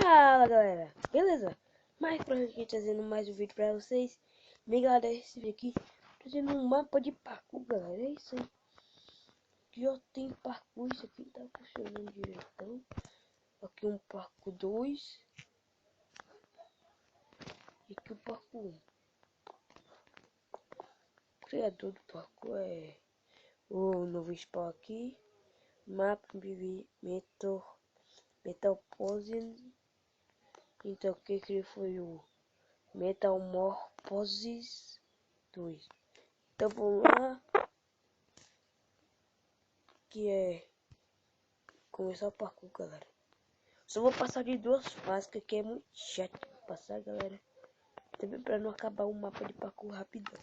Fala galera, beleza? Minecraft aqui trazendo mais um vídeo pra vocês. Bem galera, esse vídeo aqui trazendo um mapa de parkour, galera. É isso aí. Aqui ó, tem parkour, isso aqui tá funcionando direitão. Aqui um parkour 2. E aqui o parkour 1. O criador do parkour é o novo spawn aqui. Mapa Metal Pose. Então o que ele foi o Metamorphosis 2. Então vamos lá, que é começar o parkour, galera. Só vou passar de duas fases, que é muito chato passar, galera. Também para não acabar o mapa de parkour rapidão.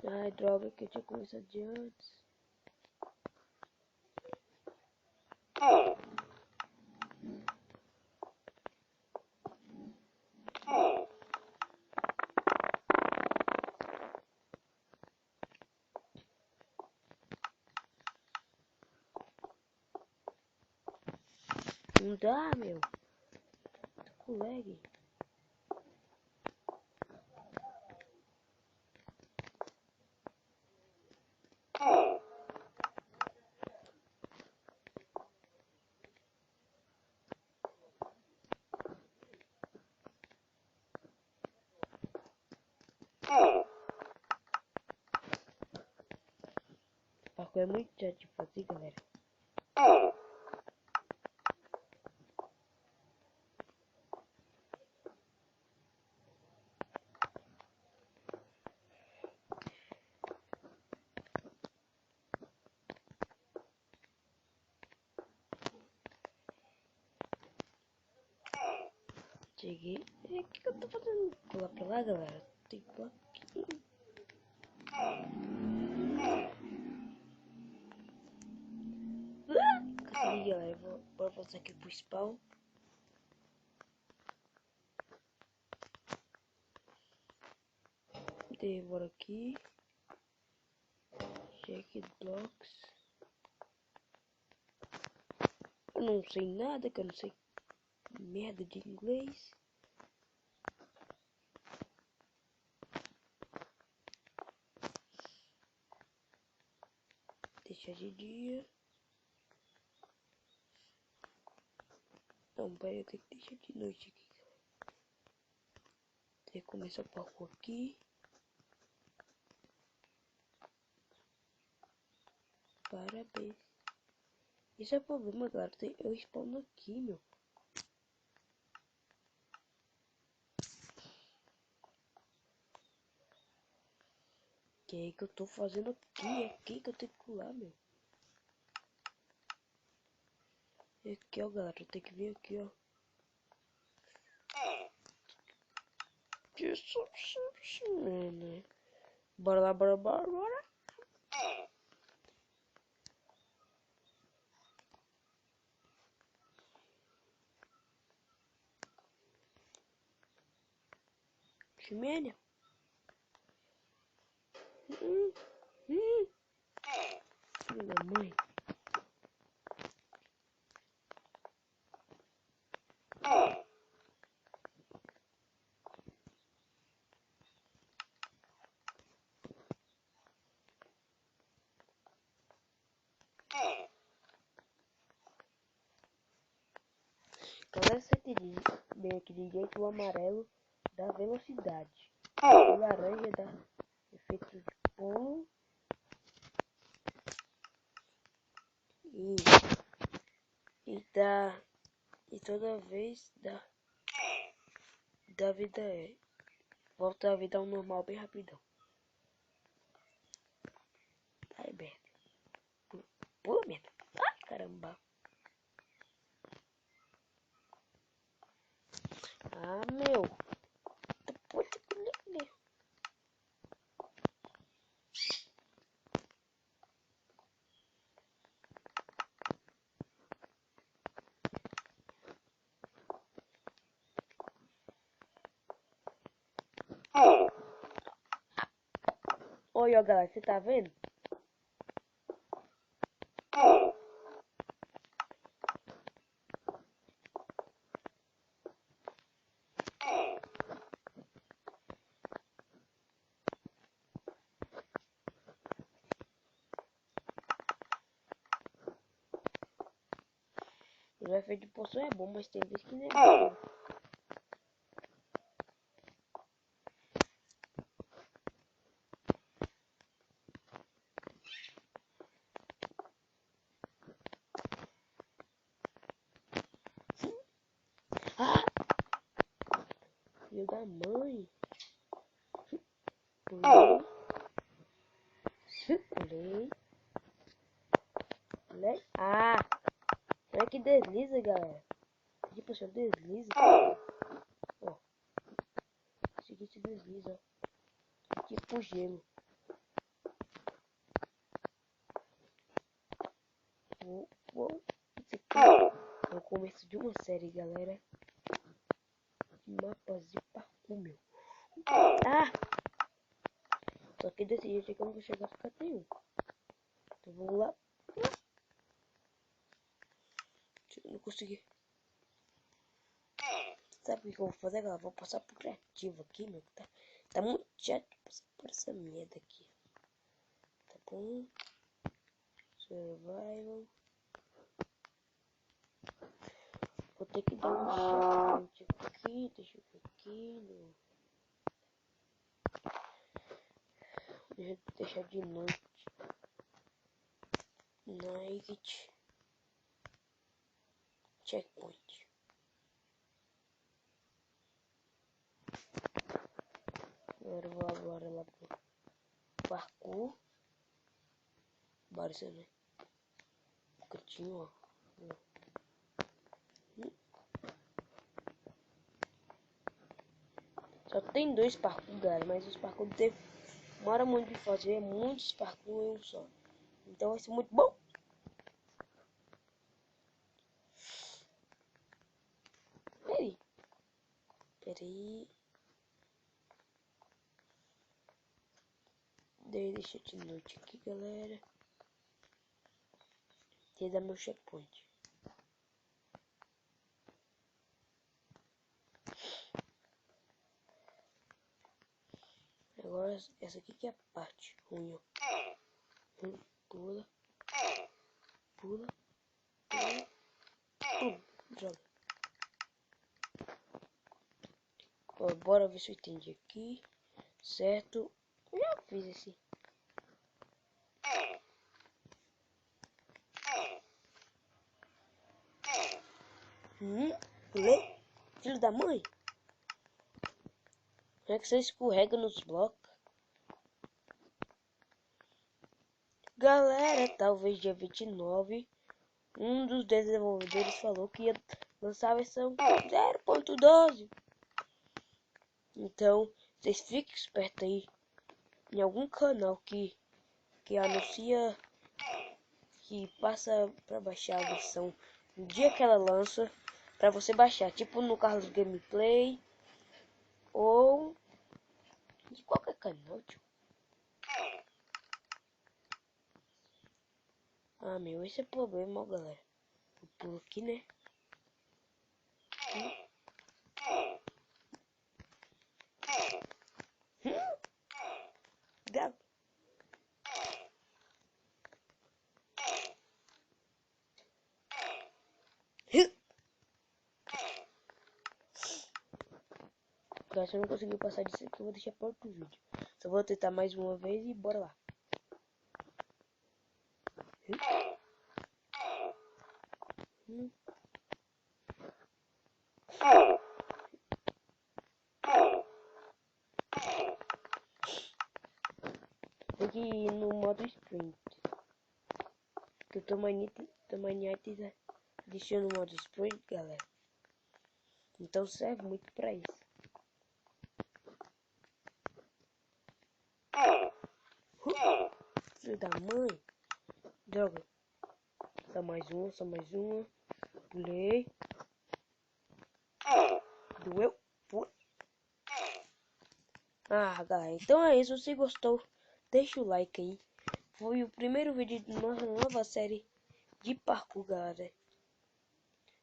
Ai, droga, que eu tinha começado de antes. Não dá, meu. Tô com lag. Parkour é muito chato de fazer, galera. Cheguei. O que eu tô fazendo? Pular pra lá, galera. Tem que pular aqui. Consegui, galera. Bora passar aqui pro spawn. Bora aqui. Check blocks. Eu não sei nada, que eu não sei merda de inglês. Deixa de dia. Não, peraí, eu tenho que deixar de noite aqui. Tem que começar o parkour aqui. Parabéns. Esse é o problema, galera. Eu spawno aqui, meu. Que é que eu tô fazendo aqui? É aqui que eu tenho que pular, meu. É aqui, ó, galera. Eu tenho que vir aqui, ó. Isso, né? Bora lá, bora. Ximênia. Filho da mãe. Galera, você tem bem aqui de jeito, o amarelo dá velocidade. O laranja dá efeito de pulo. E toda vez dá vida volta a vida ao normal bem rapidão. Ai, merda. Pula, merda. Ai, caramba. Ah, meu. Puta que merda. Oi, ó, galera, você tá vendo? O efeito de poção é bom, mas tem vezes que não é bom. Ah! Filho da mãe. Pulei. Pulei. Pulei. Ah! Olha que desliza, galera. De poção desliza. Ó. Esse aqui se desliza. Tipo gelo. Uou. Esse aqui é o começo de uma série, galera. De mapas de parkour, meu. Ah! Só que desse jeito aqui eu não vou chegar a ficar nenhum. Então vamos lá. Eu não consegui. Sabe o que eu vou fazer, galera? Vou passar pro criativo aqui, meu. Tá muito chato passar por essa merda aqui. Tá bom? Survival. Vou ter que dar um checkpoint aqui. Deixa eu ver aqui. Deixa eu deixar de noite. Night. Checkpoint. Agora eu vou agora lá pro parkour. Bora isso, né? Um cantinho, ó. Só tem 2 parkour, galera, mas os parkour demora muito de fazer, é muitos parkour em um só. Então vai ser muito bom. Peraí. Deixa de noite aqui, galera. Tem dar meu checkpoint. Agora essa aqui que é a parte ruim, ó. Pula. Pula. Pula. Joga. Ó, bora ver se eu entendi aqui. Certo. Eu já fiz esse. Pulei. Filho da mãe. Como é que você escorrega nos blocos? Galera, talvez dia 29, um dos desenvolvedores falou que ia lançar a versão 0.12. Então, vocês fiquem espertos aí em algum canal que anuncia que passa para baixar a versão no dia que ela lança, para você baixar, tipo no Carlos Gameplay ou de qualquer canal, tio. Ah, meu, esse é o problema, ó, galera. Eu pulo aqui, né? Gato. Se eu não conseguir passar disso aqui, eu vou deixar para outro vídeo. Só vou tentar mais uma vez e bora lá. Tem que ir no modo sprint. Que o Tomanites deixou no modo sprint, galera. Então serve muito pra isso. Filho da mãe. Droga. Só mais uma. Pulei. Doeu. Pula. Ah, galera. Então é isso. Se gostou, deixa o like aí. Foi o primeiro vídeo de nossa nova série de parkour, galera.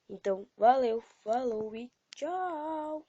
Então, valeu, falou e tchau!